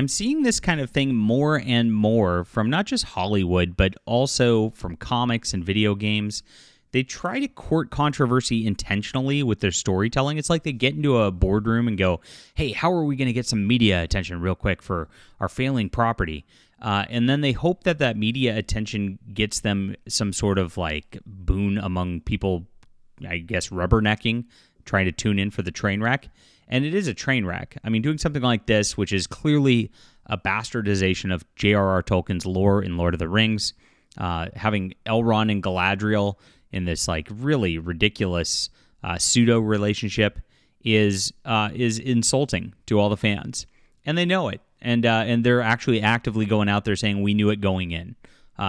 I'm seeing this kind of thing more and more from not just Hollywood, but also from comics and video games. They try to court controversy intentionally with their storytelling. It's like they get into a boardroom and go, hey, how are we going to get some media attention real quick for our failing property? And then they hope that that media attention gets them some sort of like boon among people, I guess, rubbernecking, trying to tune in for the train wreck. And it is a train wreck. I mean, doing something like this, which is clearly a bastardization of J.R.R. Tolkien's lore in Lord of the Rings, having Elrond and Galadriel in this like really ridiculous pseudo relationship is insulting to all the fans, and they know it, and they're actually actively going out there saying we knew it going in.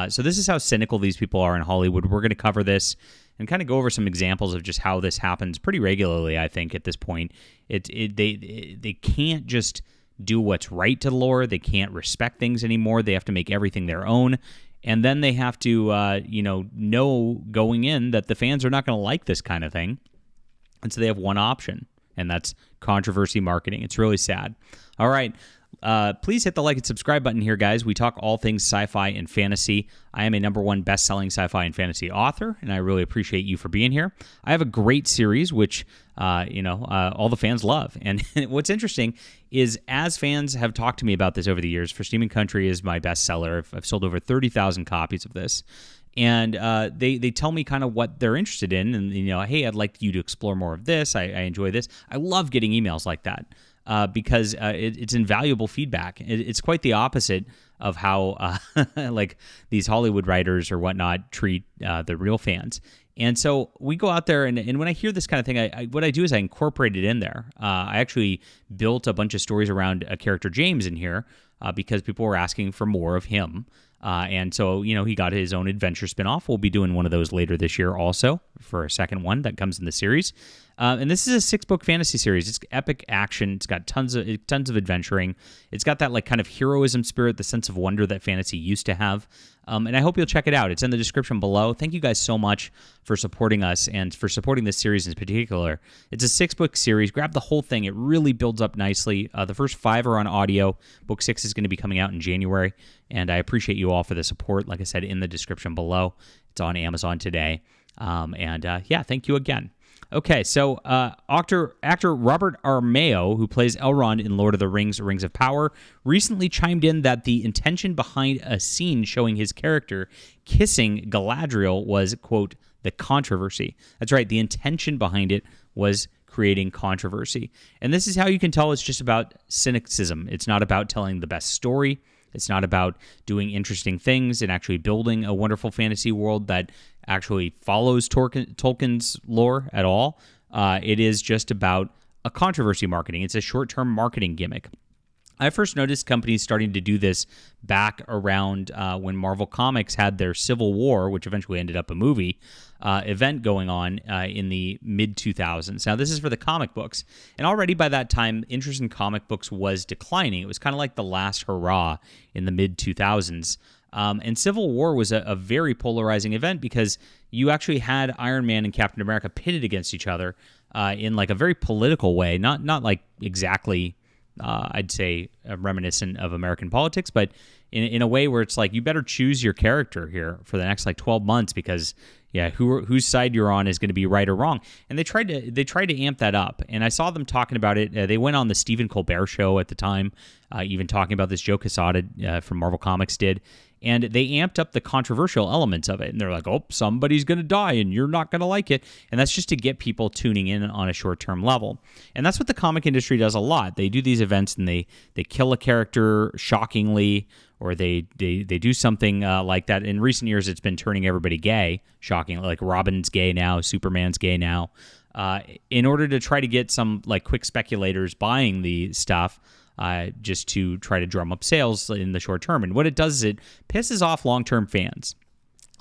So this is how cynical these people are in Hollywood. We're going to cover this and kind of go over some examples of just how this happens pretty regularly. I think at this point, they can't just do what's right to the lore. They can't respect things anymore. They have to make everything their own. And then they have to, know going in that the fans are not going to like this kind of thing. And so they have one option, and that's controversy marketing. It's really sad. All right. Please hit the like and subscribe button here, guys. We talk all things sci-fi and fantasy. I am a #1 best-selling sci-fi and fantasy author, and I really appreciate you for being here. I have a great series, which, all the fans love. And what's interesting is as fans have talked to me about this over the years, For Steam and Country is my bestseller. I've sold over 30,000 copies of this. And they tell me kind of what they're interested in. And, hey, I'd like you to explore more of this. I enjoy this. I love getting emails like that. Because it's invaluable feedback. It's quite the opposite of how like these Hollywood writers or whatnot treat the real fans. And so we go out there, and when I hear this kind of thing, what I do is I incorporate it in there. I actually built a bunch of stories around a character, James, in here because people were asking for more of him. And so, he got his own adventure spinoff. We'll be doing one of those later this year also for a second one that comes in the series. And this is a 6-book fantasy series. It's epic action. It's got tons of adventuring. It's got that like kind of heroism spirit, the sense of wonder that fantasy used to have. And I hope you'll check it out. It's in the description below. Thank you guys so much for supporting us and for supporting this series in particular. It's a 6-book series. Grab the whole thing. It really builds up nicely. The first 5 are on audio. Book 6 is going to be coming out in January. And I appreciate you all for the support. Like I said, in the description below. It's on Amazon today. Thank you again. Okay, so actor Robert Aramayo, who plays Elrond in Lord of the Rings, Rings of Power, recently chimed in that the intention behind a scene showing his character kissing Galadriel was, quote, the controversy. That's right, the intention behind it was creating controversy. And this is how you can tell it's just about cynicism. It's not about telling the best story. It's not about doing interesting things and actually building a wonderful fantasy world that actually follows Tolkien's lore at all. It is just about a controversy marketing. It's a short-term marketing gimmick. I first noticed companies starting to do this back around when Marvel Comics had their Civil War, which eventually ended up a movie, event going on in the mid-2000s. Now, this is for the comic books. And already by that time, interest in comic books was declining. It was kind of like the last hurrah in the mid-2000s. And Civil War was a very polarizing event because you actually had Iron Man and Captain America pitted against each other in like a very political way, not like exactly, I'd say, reminiscent of American politics, but in a way where it's like you better choose your character here for the next like 12 months because whose side you're on is going to be right or wrong. And they tried to amp that up. And I saw them talking about it. They went on the Stephen Colbert show at the time, even talking about this. Joe Quesada from Marvel Comics did. And they amped up the controversial elements of it. And they're like, oh, somebody's going to die and you're not going to like it. And that's just to get people tuning in on a short-term level. And that's what the comic industry does a lot. They do these events and they kill a character shockingly, or they do something like that. In recent years, it's been turning everybody gay, shockingly. Like Robin's gay now, Superman's gay now. In order to try to get some like quick speculators buying the stuff, just to try to drum up sales in the short term. And what it does is it pisses off long-term fans.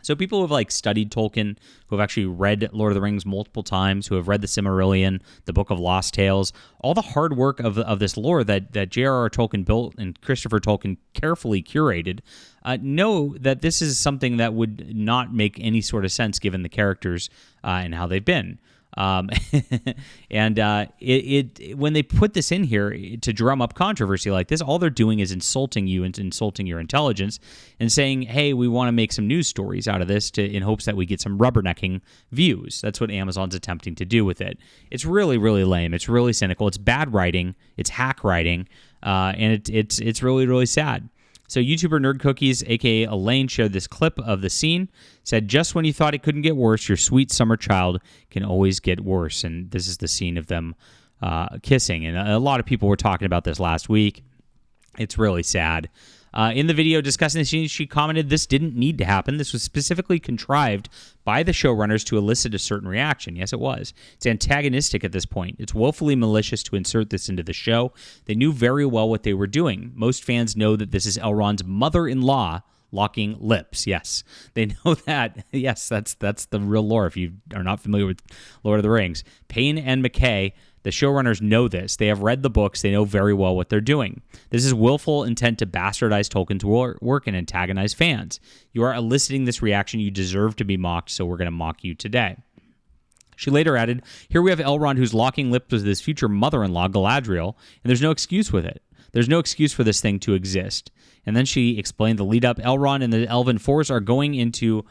So people who have like studied Tolkien, who have actually read Lord of the Rings multiple times, who have read the Silmarillion, the Book of Lost Tales, all the hard work of this lore that J.R.R. Tolkien built and Christopher Tolkien carefully curated, know that this is something that would not make any sort of sense given the characters and how they've been. Um, and when they put this in here to drum up controversy like this, all they're doing is insulting you and insulting your intelligence and saying, hey, we want to make some news stories out of this in hopes that we get some rubbernecking views. That's what Amazon's attempting to do with it. It's really, really lame. It's really cynical. It's bad writing. It's hack writing. And it's really, really sad. So YouTuber Nerd Cookies, a.k.a. Elaine, shared this clip of the scene, said, just when you thought it couldn't get worse, your sweet summer child can always get worse. And this is the scene of them kissing. And a lot of people were talking about this last week. It's really sad. In the video discussing the scene, she commented this didn't need to happen. This was specifically contrived by the showrunners to elicit a certain reaction. Yes, it was. It's antagonistic at this point. It's woefully malicious to insert this into the show. They knew very well what they were doing. Most fans know that this is Elrond's mother-in-law locking lips. Yes, they know that. Yes, that's the real lore if you are not familiar with Lord of the Rings. Payne and McKay, the showrunners, know this. They have read the books. They know very well what they're doing. This is willful intent to bastardize Tolkien's work and antagonize fans. You are eliciting this reaction. You deserve to be mocked, so we're going to mock you today. She later added, here we have Elrond who's locking lips with his future mother-in-law, Galadriel, and there's no excuse with it. There's no excuse for this thing to exist. And then she explained the lead-up. Elrond and the Elven Force are going into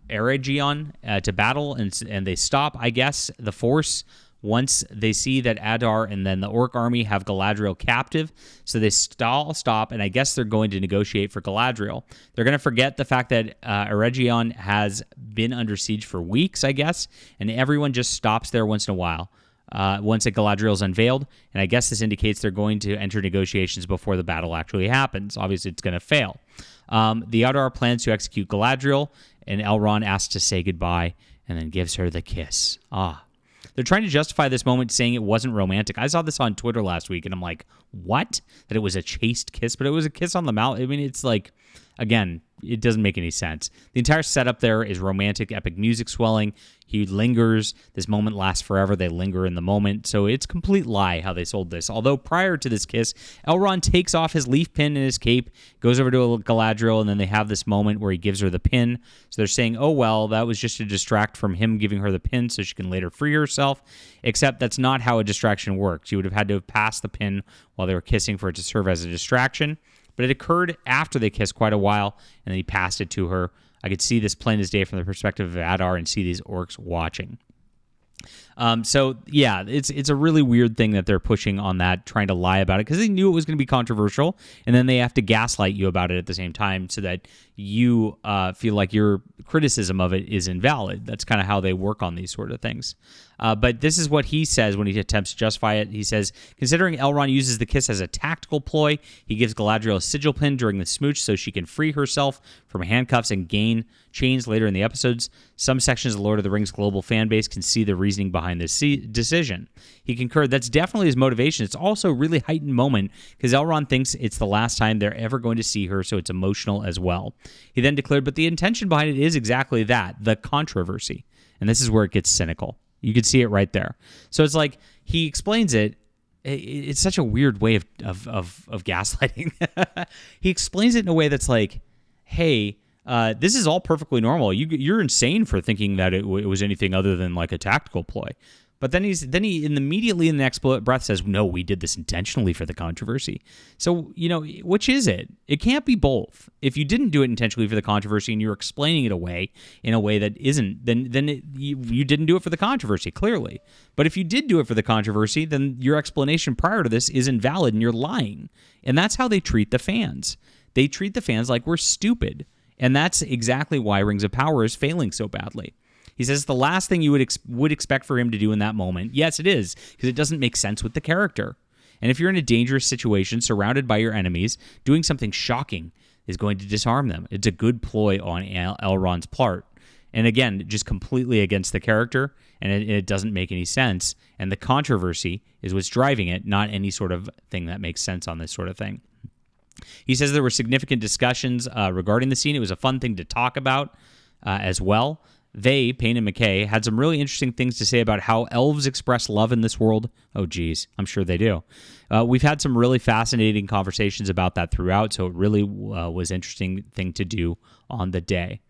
Eregion to battle, and they stop, I guess, the Force once they see that Adar and then the Orc army have Galadriel captive. So they stop, and I guess they're going to negotiate for Galadriel. They're going to forget the fact that Eregion has been under siege for weeks, I guess, and everyone just stops there once in a while. Once a Galadriel is unveiled, and I guess this indicates they're going to enter negotiations before the battle actually happens. Obviously, it's going to fail. The Adar plans to execute Galadriel, and Elrond asks to say goodbye, and then gives her the kiss. They're trying to justify this moment, saying it wasn't romantic. I saw this on Twitter last week, and I'm like, what? That it was a chaste kiss, but it was a kiss on the mouth. I mean, it's like, again, it doesn't make any sense. The entire setup there is romantic, epic music swelling. He lingers. This moment lasts forever. They linger in the moment. So it's a complete lie how they sold this. Although prior to this kiss, Elrond takes off his leaf pin and his cape, goes over to Galadriel, and then they have this moment where he gives her the pin. So they're saying, oh, well, that was just to distract from him giving her the pin so she can later free herself. Except that's not how a distraction works. You would have had to have passed the pin while they were kissing for it to serve as a distraction. But it occurred after they kissed quite a while, and then he passed it to her. I could see this plain as day from the perspective of Adar and see these orcs watching. So, yeah, it's a really weird thing that they're pushing on that, trying to lie about it, because they knew it was going to be controversial, and then they have to gaslight you about it at the same time so that you feel like your criticism of it is invalid. That's kind of how they work on these sort of things. But this is what he says when he attempts to justify it. He says, considering Elrond uses the kiss as a tactical ploy, he gives Galadriel a sigil pin during the smooch so she can free herself from handcuffs and gain chains later in the episodes. Some sections of Lord of the Rings global fan base can see the reasoning behind this decision. He concurred that's definitely his motivation. It's also a really heightened moment because Elrond thinks it's the last time they're ever going to see her, so it's emotional as well. He then declared, but the intention behind it is exactly that, the controversy. And this is where it gets cynical. You can see it right there. So it's like he explains it. It's such a weird way of gaslighting. He explains it in a way that's like, hey, this is all perfectly normal. You're insane for thinking that it was anything other than like a tactical ploy. But then he immediately in the next breath says, no, we did this intentionally for the controversy. So, which is it? It can't be both. If you didn't do it intentionally for the controversy and you're explaining it away in a way that isn't, then you didn't do it for the controversy, clearly. But if you did do it for the controversy, then your explanation prior to this is invalid and you're lying. And that's how they treat the fans. They treat the fans like we're stupid. And that's exactly why Rings of Power is failing so badly. He says the last thing you would expect for him to do in that moment. Yes, it is, because it doesn't make sense with the character. And if you're in a dangerous situation, surrounded by your enemies, doing something shocking is going to disarm them. It's a good ploy on Elrond's part. And again, just completely against the character, and it doesn't make any sense. And the controversy is what's driving it, not any sort of thing that makes sense on this sort of thing. He says there were significant discussions regarding the scene. It was a fun thing to talk about as well. They, Payne and McKay, had some really interesting things to say about how elves express love in this world. Oh, geez, I'm sure they do. We've had some really fascinating conversations about that throughout, so it really was an interesting thing to do on the day.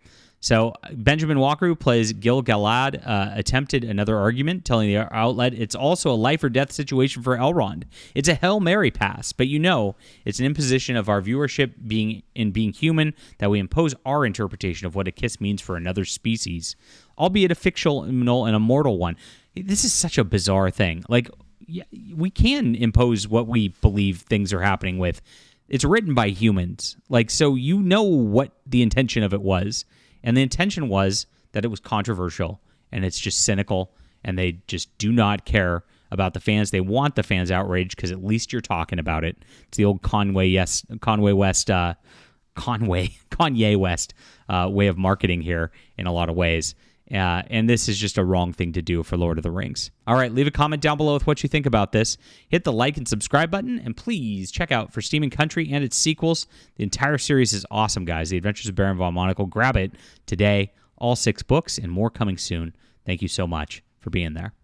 So Benjamin Walker, who plays Gil Galad, attempted another argument, telling the outlet it's also a life or death situation for Elrond. It's a Hail Mary pass, but it's an imposition of our viewership being human that we impose our interpretation of what a kiss means for another species, albeit a fictional and immortal one. This is such a bizarre thing. Like, we can impose what we believe things are happening with. It's written by humans. Like, so what the intention of it was. And the intention was that it was controversial, and it's just cynical, and they just do not care about the fans. They want the fans outraged because at least you're talking about it. It's the old Kanye West way of marketing here in a lot of ways. And this is just a wrong thing to do for Lord of the Rings. All right, leave a comment down below with what you think about this. Hit the like and subscribe button, and please check out For Steam and Country and its sequels. The entire series is awesome, guys. The Adventures of Baron von Monocle. Grab it today. All 6 books and more coming soon. Thank you so much for being there.